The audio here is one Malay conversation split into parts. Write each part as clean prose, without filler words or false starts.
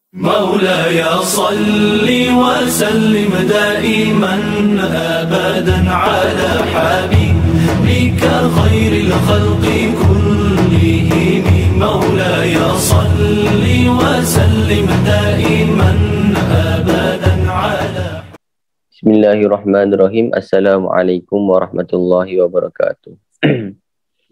مولاي صل وسلم دائما أبدا على حبيبك خير الخلق كلهم مولاي صل وسلم دائما أبدا على. Bismillahirrahmanirrahim. Assalamualaikum warahmatullahi wabarakatuh.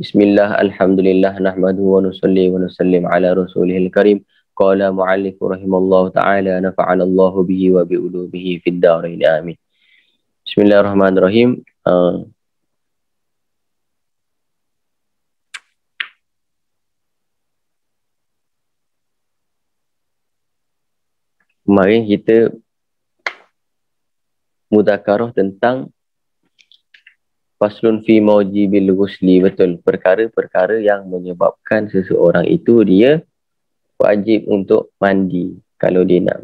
Bismillah, alhamdulillah, nahmaduhu wa nusalli wa nusallim ala rasulihil karim. Qala mu'allifu rahimallahu ta'ala, nafa'anallahu bihi wa bi'ulubihi fid darain, amin. Bismillahirrahmanirrahim. Kemarin kita mudzakarah tentang faslun fi maujibil ghusli, betul, perkara-perkara yang menyebabkan seseorang itu dia wajib untuk mandi kalau dia nak.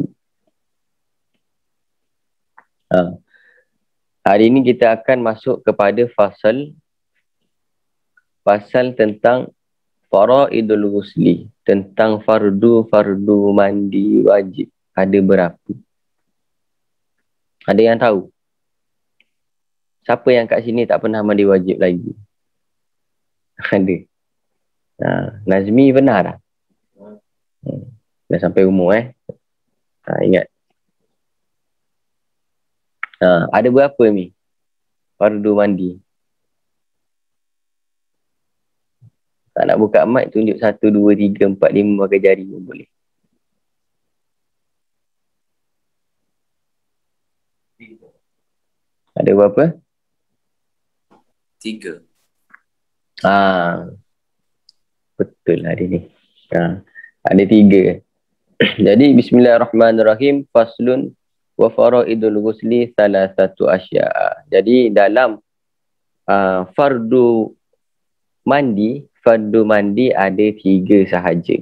Hari ini kita akan masuk kepada fasal tentang faraidul ghusli, tentang fardu mandi wajib. Ada berapa? Ada yang tahu? Siapa yang kat sini tak pernah mandi wajib lagi? Ada. Nazmi benar tak? Dah sampai umur ingat. Ada berapa ni fardu mandi? Tak nak buka mic, tunjuk 1, 2, 3, 4, 5 pakai jari pun boleh. Ada berapa? 3. Betul lah dia ni. Ada 3. Jadi bismillahirrahmanirrahim. Faslun wa faraidul ghusli salasatu asya'a. Jadi dalam fardu mandi ada 3 sahaja.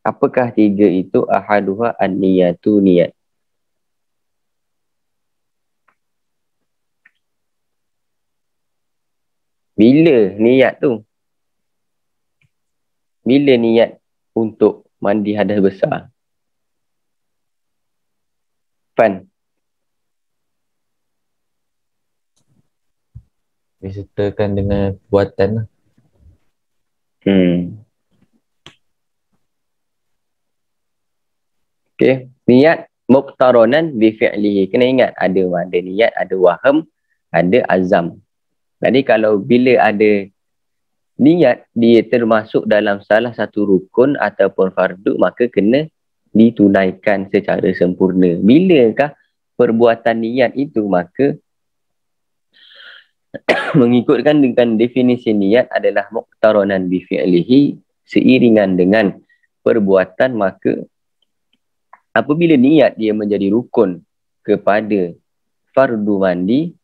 Apakah 3 itu? Ahaduha an-niyatu, niat. Bila niat tu? Bila niat untuk mandi hadas besar? Fan? Disertakan dengan perbuatan lah. Okay. Niat muqtaronan bi fi'lihi. Kena ingat ada niat, ada waham, ada azam. Jadi kalau bila ada niat, dia termasuk dalam salah satu rukun ataupun fardu, maka kena ditunaikan secara sempurna. Bilakah perbuatan niat itu? Maka mengikutkan dengan definisi niat adalah muqtaronan bi fi'lihi, seiringan dengan perbuatan, maka apabila niat dia menjadi rukun kepada fardu mandi,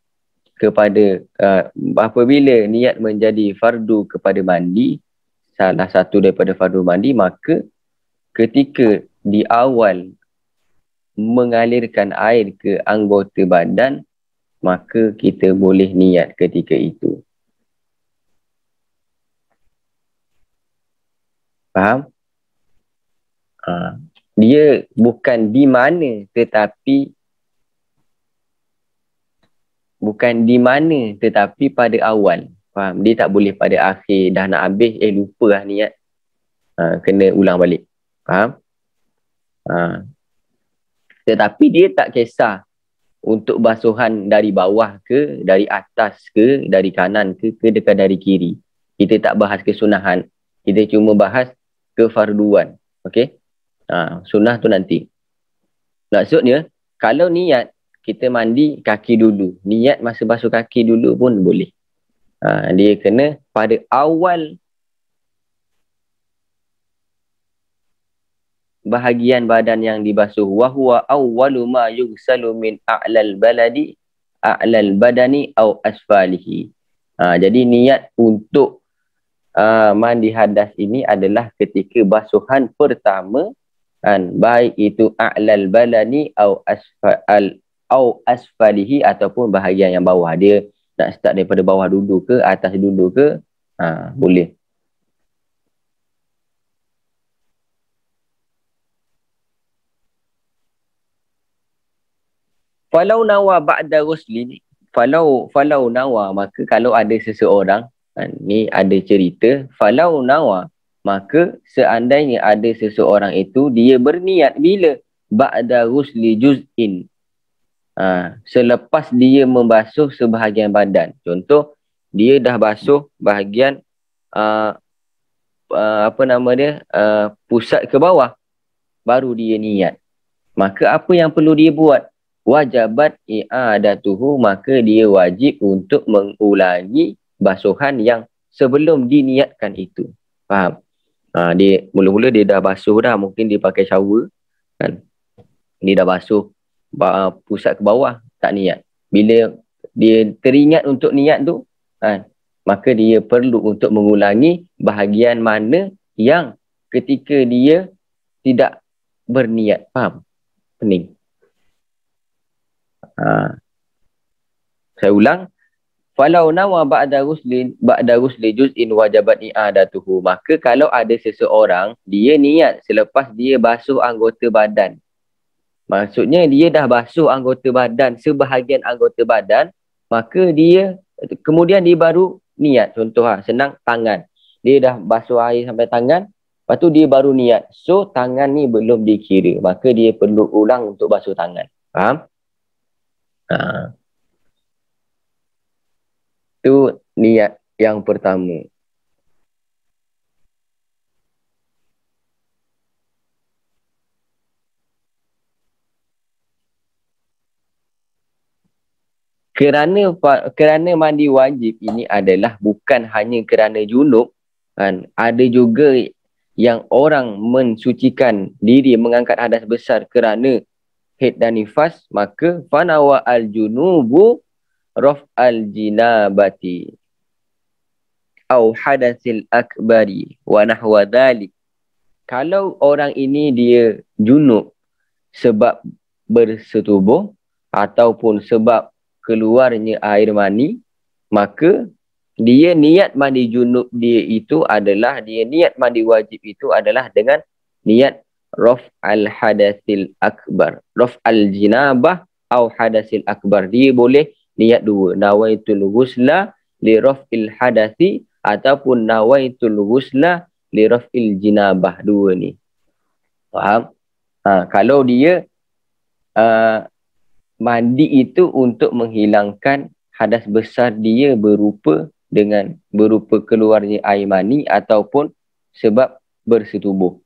apabila niat menjadi fardu kepada mandi, salah satu daripada fardu mandi, maka ketika di awal mengalirkan air ke anggota badan, maka kita boleh niat ketika itu. Faham? Dia bukan di mana, tetapi pada awal. Faham? Dia tak boleh pada akhir, dah nak habis, lupa lah niat. Kena ulang balik. Faham? Tetapi dia tak kisah untuk basuhan dari bawah ke, dari atas ke, dari kanan ke dekat dari kiri. Kita tak bahas kesunahan. Kita cuma bahas kefarduan. Okey? Sunnah tu nanti. Maksudnya, kalau niat, kita mandi kaki dulu. Niat masa basuh kaki dulu pun boleh. Dia kena pada awal bahagian badan yang dibasuh. Wa huwa awwalu ma yughsalu min a'lal badani au asfalihi. Jadi niat untuk mandi hadas ini adalah ketika basuhan pertama, baik itu a'lal badani au asfalihi ataupun bahagian yang bawah. Dia nak start daripada bawah dulu ke atas dulu ke, boleh. Falau nawa ba'da ghusli, falau nawa, maka kalau ada seseorang, ni ada cerita, falau nawa, maka seandainya ada seseorang itu dia berniat bila ba'da ghusli juz'in, selepas dia membasuh sebahagian badan. Contoh, dia dah basuh bahagian pusat ke bawah, baru dia niat. Maka apa yang perlu dia buat? Wajabat i'adatuhu, maka dia wajib untuk mengulangi basuhan yang sebelum diniatkan itu. Faham? Dia mula-mula dia dah basuh dah, mungkin dia pakai shower kan. Dia dah basuh pusat ke bawah, tak niat. Bila dia teringat untuk niat tu kan, maka dia perlu untuk mengulangi bahagian mana yang ketika dia tidak berniat. Faham? Pening. Saya ulang. Falau nawa ba'da ghusli juz'in wajabat i'adatuhu. Maka kalau ada seseorang dia niat selepas dia basuh anggota badan. Maksudnya dia dah basuh anggota badan, sebahagian anggota badan, maka dia kemudian dia baru niat. Contoh senang, tangan. Dia dah basuh air sampai tangan, lepas tu dia baru niat. So tangan ni belum dikira, maka dia perlu ulang untuk basuh tangan. Faham? Itu niat yang pertama. Kerana mandi wajib ini adalah bukan hanya kerana junub kan. Ada juga yang orang mensucikan diri, mengangkat hadas besar kerana haid dan nifas, maka fanawa al-junubu raf al-jinabati au hadasil akbari wa nahwa dhalik. Kalau orang ini dia junub sebab bersetubuh ataupun sebab keluarnya air mani, maka dia niat mandi junub dia itu adalah, dia niat mandi wajib itu adalah dengan niat raf al-hadasil akbar, raf al-jinabah au hadasil akbar. Dia boleh niat dua, nawaitul ghusla li raf'il hadasi ataupun nawaitul ghusla li raf'il jinabah. Dua ni. Faham? Kalau dia mandi itu untuk menghilangkan hadas besar dia berupa keluarnya air mani ataupun sebab bersetubuh.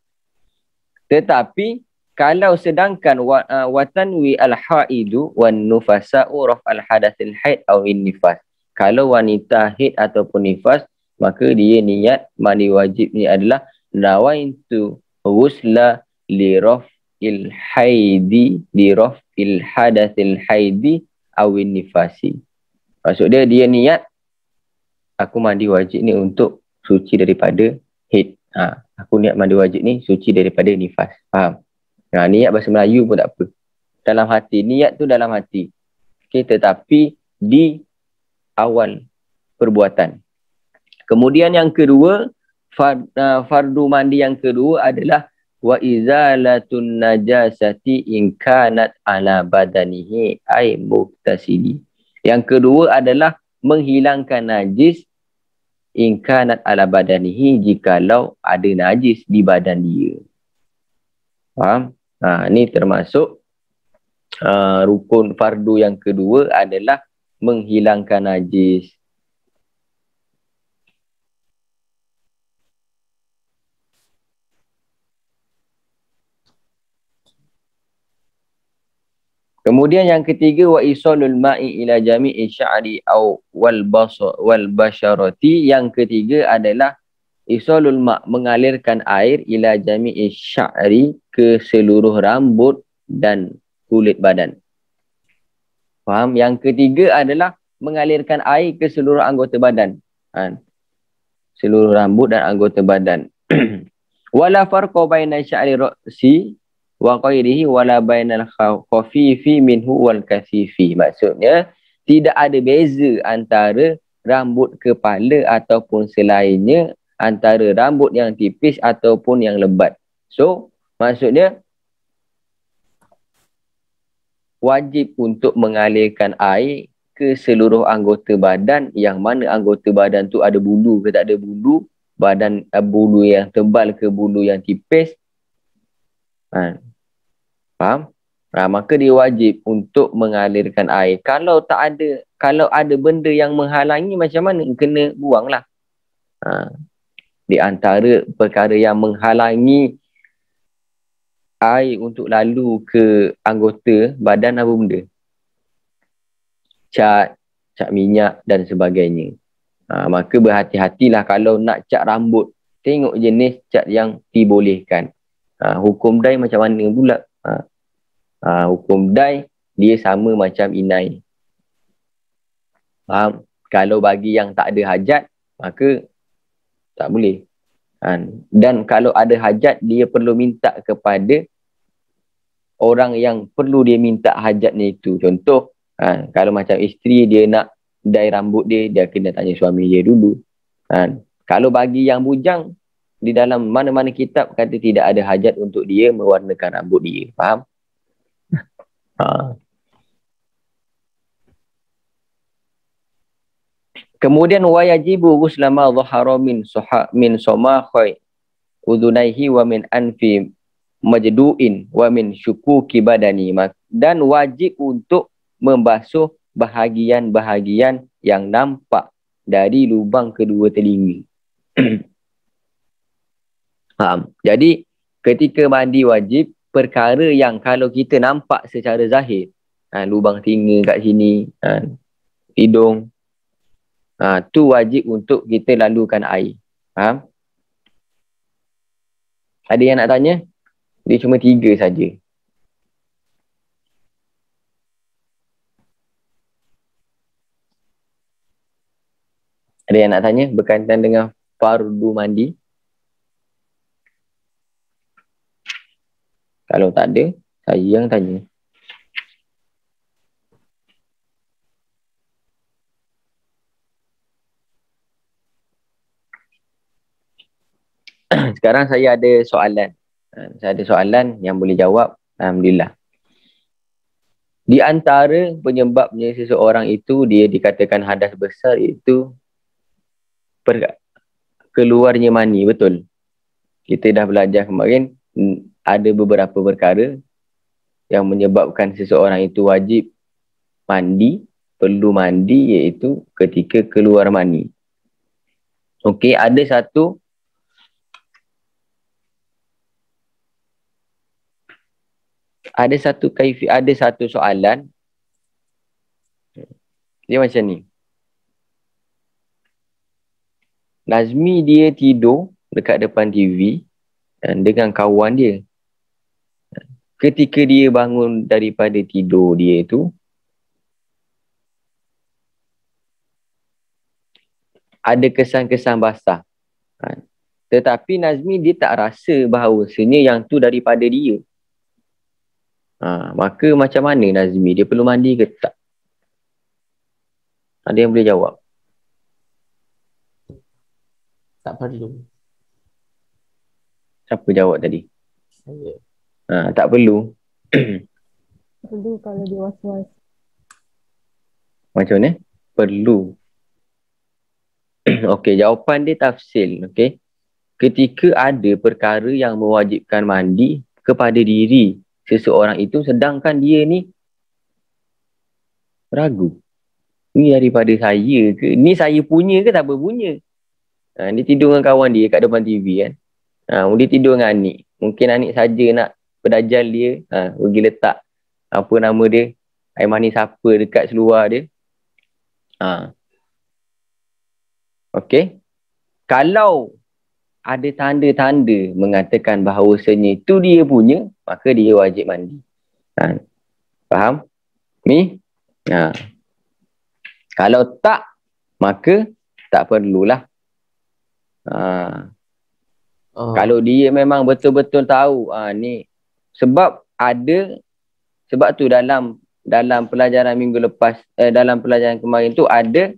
Tetapi kalau sedangkan watanwi al-haidu wan nufasa'u raf al-hadasil haid aw nifas. Kalau wanita haid ataupun nifas, maka dia niat mandi wajib ni adalah nawaitu ghusla li raf'il haidi li raf'il hadasil haidi aw nifasi. Maksud dia niat aku mandi wajib ni untuk suci daripada haid. Aku niat mandi wajib ni suci daripada nifas. Faham? Niat bahasa Melayu pun tak apa. Dalam hati. Niat tu dalam hati. Okay, tetapi di awal perbuatan. Kemudian yang kedua, fardu mandi yang kedua adalah wa izalatun najasati in kanat ala badanihi ay muktasili. Yang kedua adalah menghilangkan najis in kanat ala badanihi, jikalau ada najis di badan dia. Faham? Ini termasuk rukun fardu yang kedua adalah menghilangkan najis. Kemudian yang ketiga, wa isalul ma'i ila jami'i sya'ri aw wal basharati. Yang ketiga adalah isalul ma', mengalirkan air ila jami'i sya'ri, ke seluruh rambut dan kulit badan. Faham? Yang ketiga adalah mengalirkan air ke seluruh anggota badan. Seluruh rambut dan anggota badan. Wala farqa baina sya'ri ra'si wa ghairihi wala bainal khafifi minhu wal kasifi. Maksudnya tidak ada beza antara rambut kepala ataupun selainnya, antara rambut yang tipis ataupun yang lebat. So maksudnya wajib untuk mengalirkan air ke seluruh anggota badan, yang mana anggota badan tu ada bulu ke tak ada bulu, badan bulu yang tebal ke bulu yang tipis. Faham? Maka dia wajib untuk mengalirkan air. Kalau ada benda yang menghalangi, macam mana? Kena buanglah. Di antara perkara yang menghalangi air untuk lalu ke anggota badan, apa benda? Cat minyak dan sebagainya. Maka berhati-hatilah kalau nak cat rambut. Tengok jenis cat yang dibolehkan. Hukum dai macam mana pula? Hukum dai dia sama macam inai. Faham? Kalau bagi yang tak ada hajat, maka tak boleh. Dan kalau ada hajat, dia perlu minta kepada orang yang perlu dia minta hajatnya itu. Contoh, kalau macam isteri dia nak dye rambut dia, dia kena tanya suami dia dulu. Kalau bagi yang bujang, di dalam mana-mana kitab kata tidak ada hajat untuk dia mewarnakan rambut dia. Faham? Kemudian wayajibu guslama dhahara min somakhoi udunaihi wa min anfi majdu'in wa min syukuki badani. Dan wajib untuk membasuh bahagian-bahagian yang nampak dari lubang kedua telinga. Jadi ketika mandi wajib, perkara yang kalau kita nampak secara zahir, lubang telinga kat sini, hidung, tu wajib untuk kita lalukan air. Faham? Ada yang nak tanya? Dia cuma 3 saja. Ada yang nak tanya berkaitan dengan fardu mandi? Kalau tak ada, saya yang tanya. Sekarang saya ada soalan. Saya ada soalan yang boleh jawab. Alhamdulillah. Di antara penyebabnya seseorang itu dia dikatakan hadas besar, itu keluarnya mani, betul? Kita dah belajar kemarin, ada beberapa perkara yang menyebabkan seseorang itu wajib mandi, perlu mandi, iaitu ketika keluar mani. Okey, ada satu soalan. Dia macam ni. Nazmi dia tidur dekat depan TV dengan kawan dia. Ketika dia bangun daripada tidur dia tu, ada kesan-kesan basah. Tetapi Nazmi dia tak rasa bahawasanya yang tu daripada dia. Maka macam mana Nazmi? Dia perlu mandi ke tak? Ada yang boleh jawab? Tak perlu. Siapa jawab tadi? Saya. Tak perlu. Perlu kalau dia was-was. Macam mana? Perlu. Okey, jawapan dia tafsil. Okey. Ketika ada perkara yang mewajibkan mandi kepada diri seseorang itu, sedangkan dia ni ragu. Ni daripada saya ke? Ni saya punya ke tak berpunya? Dia tidur dengan kawan dia kat depan TV kan. Dia tidur dengan Anik. Mungkin Anik saja nak berdajal dia, pergi letak apa nama dia, air manis apa dekat seluar dia. Okey. Kalau ada tanda-tanda mengatakan bahawasanya itu dia punya, maka dia wajib mandi. Faham? Ni? Kalau tak, maka tak perlulah. Kalau dia memang betul-betul tahu, ni sebab tu dalam pelajaran minggu lepas, dalam pelajaran kemarin tu ada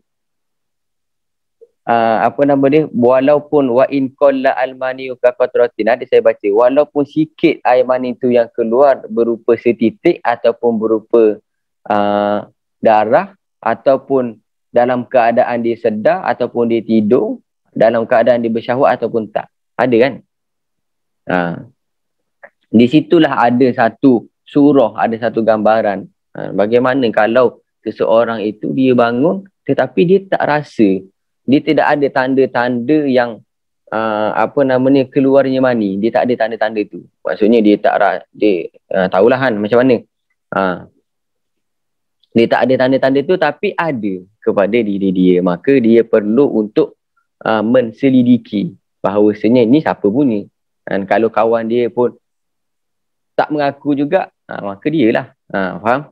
apa nama dia, walaupun wa in qalla al-mani ka qatratin, ada saya baca, walaupun sikit air mani tu yang keluar berupa setitik ataupun berupa darah, ataupun dalam keadaan dia sedar ataupun dia tidur, dalam keadaan dia bersyahwat ataupun tak. Ada kan? Di situlah ada satu surah, ada satu gambaran. Bagaimana kalau seseorang itu dia bangun tetapi dia tak rasa, dia tidak ada tanda-tanda yang apa namanya keluarnya mani, dia tak ada tanda-tanda tu. Maksudnya dia tak dia tahulah kan macam mana. Dia tak ada tanda-tanda tu tapi ada kepada diri dia, maka dia perlu untuk menselidiki bahawasanya ni siapa punya. Dan kalau kawan dia pun tak mengaku juga, maka dia lah. Faham?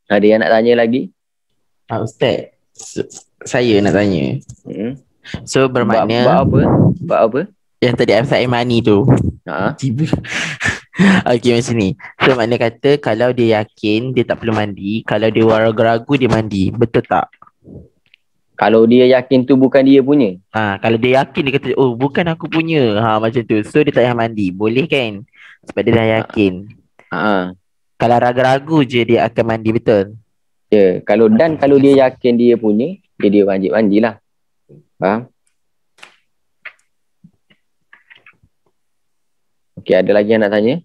Ada yang nak tanya lagi? Ustaz, saya nak tanya. So bermakna Bab apa? Yang tadi air mani tu. Tiba. Okey, macam ni. So makna kata kalau dia yakin dia tak perlu mandi, kalau dia ragu-ragu dia mandi, betul tak? Kalau dia yakin tu bukan dia punya. Kalau dia yakin, dia kata oh bukan aku punya, macam tu. So dia tak payah mandi, boleh kan? Sebab dia dah yakin. Kalau ragu-ragu je dia akan mandi, betul? Ya, kalau dia yakin dia punya, dia wajib mandilah. Faham? Okey, ada lagi yang nak tanya?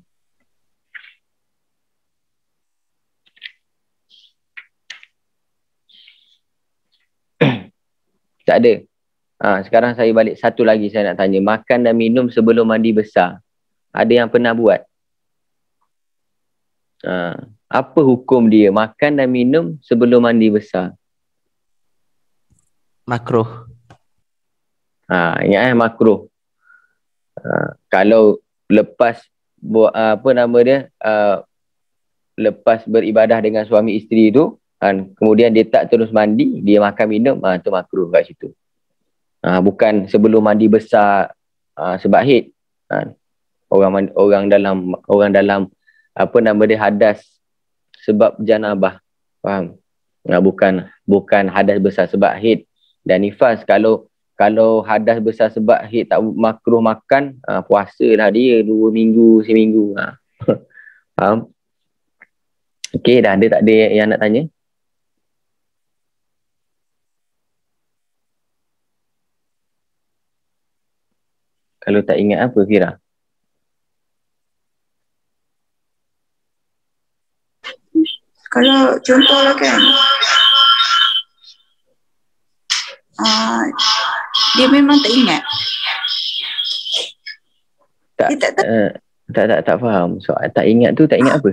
Tak ada. Sekarang saya balik satu lagi saya nak tanya. Makan dan minum sebelum mandi besar. Ada yang pernah buat? Apa hukum dia makan dan minum sebelum mandi besar? Makruh. Ingat makruh. Kalau lepas apa nama dia, lepas beribadah dengan suami isteri tu, kemudian dia tak terus mandi, dia makan minum, tu makruh kat situ. Bukan sebelum mandi besar sebab haid. Orang dalam apa nama dia hadas sebab janabah. Faham? Bukan hadas besar sebab haid dan nifas. Kalau hadas besar sebab haid tak makruh makan, puasa lah dia 2 minggu, seminggu. Faham? Okey, dah ada tak ada yang nak tanya? Kalau tak ingat apa, Fira? Kalau contohlah kan, dia memang tak ingat. Tak faham. Soal tak ingat tu, tak ingat apa?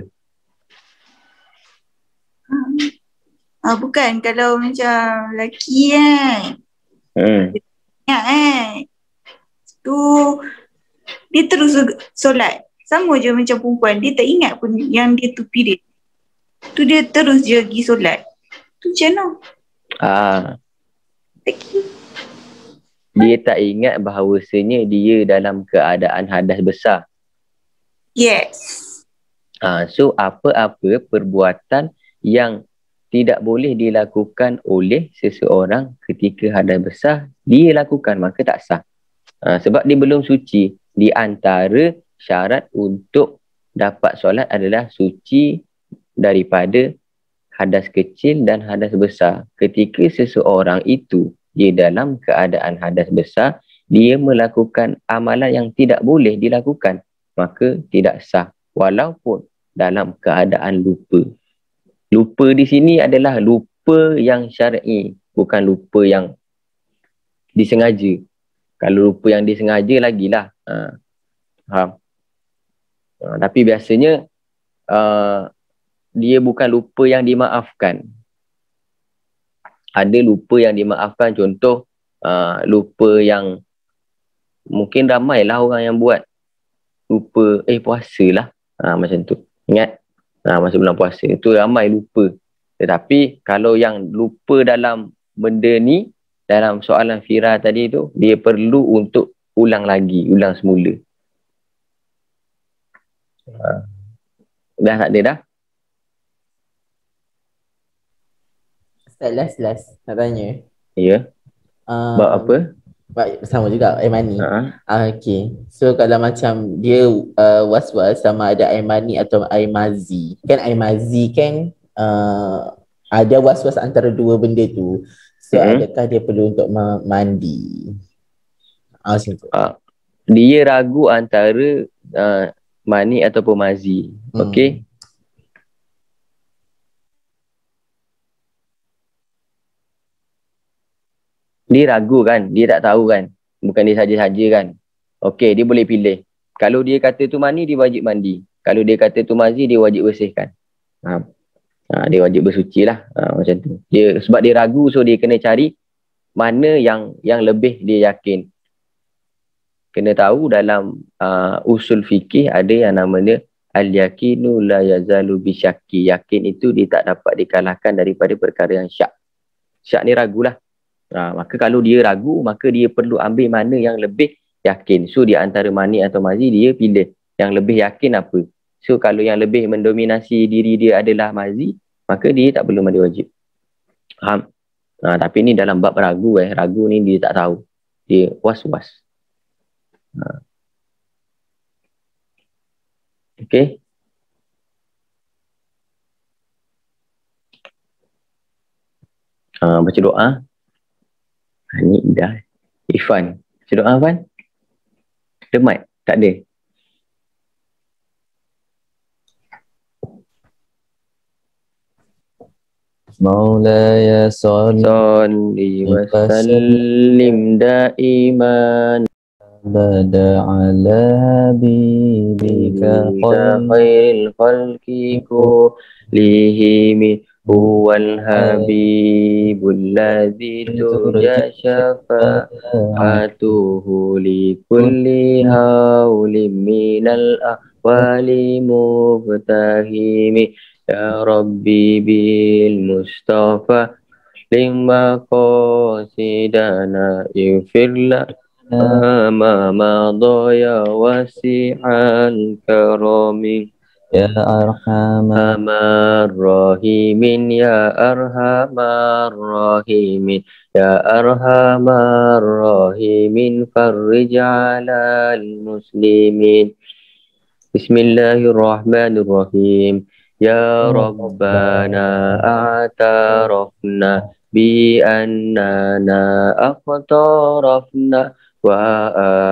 Bukan, kalau macam lelaki kan, ingat tu dia terus solat. Sama je macam perempuan, dia tak ingat pun yang dia tu period. Tu dia terus je pergi solat. Tu macam mana? Dia tak ingat bahawasanya dia dalam keadaan hadas besar. Yes. So apa-apa perbuatan yang tidak boleh dilakukan oleh seseorang ketika hadas besar, dia lakukan, maka tak sah. Sebab dia belum suci. Di antara syarat untuk dapat solat adalah suci daripada hadas kecil dan hadas besar. Ketika seseorang itu dia dalam keadaan hadas besar, dia melakukan amalan yang tidak boleh dilakukan, maka tidak sah walaupun dalam keadaan lupa. Lupa di sini adalah lupa yang syar'i, bukan lupa yang disengaja. Kalau lupa yang disengaja lagilah. Faham? Tapi biasanya dia bukan lupa yang dimaafkan. Ada lupa yang dimaafkan, contoh lupa yang mungkin ramailah orang yang buat. Lupa puasa lah, macam tu. Ingat masa bulan puasa itu ramai lupa. Tetapi kalau yang lupa dalam benda ni, dalam soalan Fira tadi tu, dia perlu untuk ulang lagi, ulang semula. Dah tak ada dah? Ustaz, last nak tanya. Ya. Bab apa? Sama juga air mani. Okay. So kalau macam dia was-was sama ada air mani atau air mazi. Kan air mazi kan ada was-was antara dua benda tu. So adakah dia perlu untuk mandi? Macam tu. Dia ragu antara mani ataupun mazi. Okey. Dia ragu kan, dia tak tahu kan. Bukan dia saja-saja kan. Okey, dia boleh pilih. Kalau dia kata tu mani, dia wajib mandi. Kalau dia kata tu mazi, dia wajib bersihkan. Dia wajib bersuci lah. Macam tu. Sebab dia ragu, so dia kena cari mana yang lebih dia yakin. Kena tahu dalam usul fikih ada yang namanya al-yakinu la yazalu bisyaki. Yakin itu dia tak dapat dikalahkan daripada perkara yang syak. Syak ni ragulah. Maka kalau dia ragu, maka dia perlu ambil mana yang lebih yakin. So di antara mani atau mazi, dia pilih yang lebih yakin apa. So kalau yang lebih mendominasi diri dia adalah mazi, maka dia tak perlu mandi wajib. Faham? Tapi ni dalam bab ragu. Ragu ni dia tak tahu. Dia was-was. Okay. Baca doa. Ni dah. Ifan. Baca doa, Ifan. Demat? Tak ada. Maulaya salli wa sallim daiman abada ala habibika khairil khalqi kullihim huwal habibul ladzi turja syafa'atuhu li kulli hawlim minal ahwali mubtahimi. Ya Rabbi bil Mustafa lima qasidana ifirla ma madaya wasi'al karami. Ya Arhamar Rahimin, Ya Arhamar Rahimin, Ya Arhamar Rahimin, farrij 'alal muslimin. Bismillahirrahmanirrahim. Ya Rabbana a'tarafna bi annana aqtarafna wa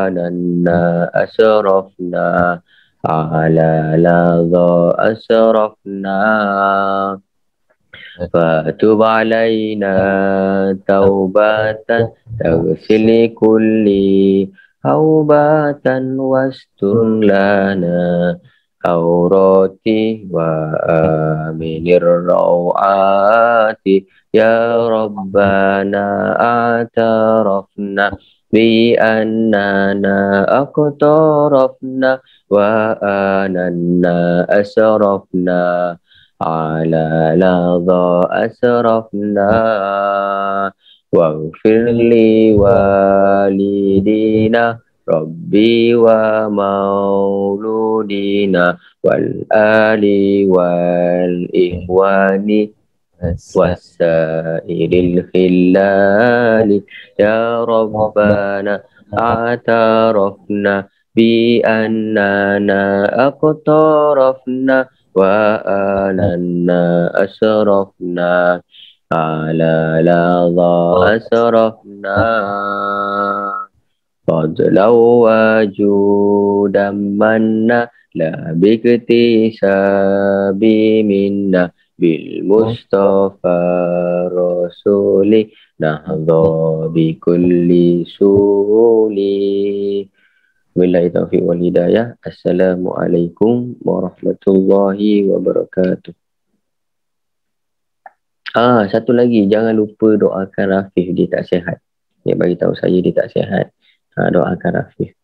ananna asrafna ala ladha asrafna fatub alayna taubatan taghsil kulli haubatan wastur lana aurati wa aminir rawati. Ya Rabbana a'tarafna bi annana aqtarafna wa ananna asrafna ala ladha asrafna waghfir li walidina Rabbi wa mauludina wal ali wal ihwani wasairil khillali. Ya Rabbana a'tarafna bi annana aqtarafna wa ananna asrafna ala ladha asrafna fadlaw wajudan manna la biktisabi minna bil Mustafa Rasuli nahdha bi kulli suli. Wabillahi taufiq wal hidayah. Assalamualaikum warahmatullahi wabarakatuh. Satu lagi, jangan lupa doakan Rafif, dia tak sihat. Dia bagi tahu saya dia tak sihat. Doakan Rafif.